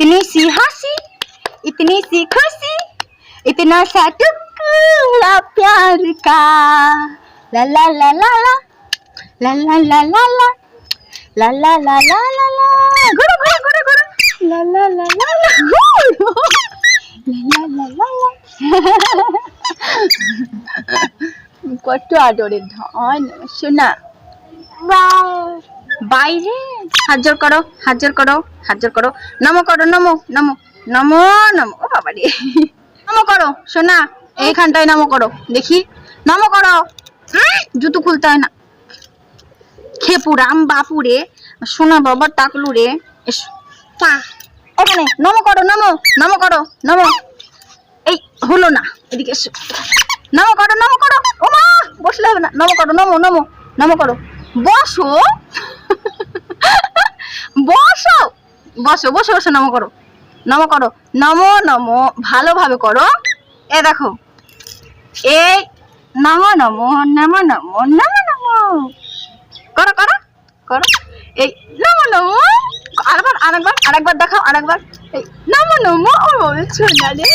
इतनी सी हंसी, इतनी सी खुशी, इतना सा टुकड़ा प्यार का। ला ला ला ला ला ला ला ला ला ला ला ला ला ला ला ला गुरु गुरु गुरु गुरु ला ला ला ला ला ला ला ला ला। কত আদরের ধন সোনা। বাইরে হাত জোর করো, হাত জোর করো, হাত জোর করো, নমো করো, নমো নমো নমো নমো। ও বাবা রে, নমো করো সোনা, এইখানটায় নমো করো দেখি, নমো করো। জুতো খুলতে হয় না। খেপুরাম বাপুরে, সোনা বাবা টাকলু রে, এসো ওখানে নমো করো, নমো নমো করো, নমো। এই হলো না, এদিকে এসো, নমো করো, নমো করো। ও মা, বসলে হবে না, নমো করো, নমো নমো নমো করো। বসো বসো বসো বসো বসো, নমো করো, নমো করো, নমো নমো, ভালোভাবে করো। এ দেখো, এই নমো নমো নমো নমো নমো নমো করো করো করো। এই নমো নমো, আরেকবার আরেকবার আরেকবার দেখাও, আরেকবার। এই নমো নমো। ও সোনা রে,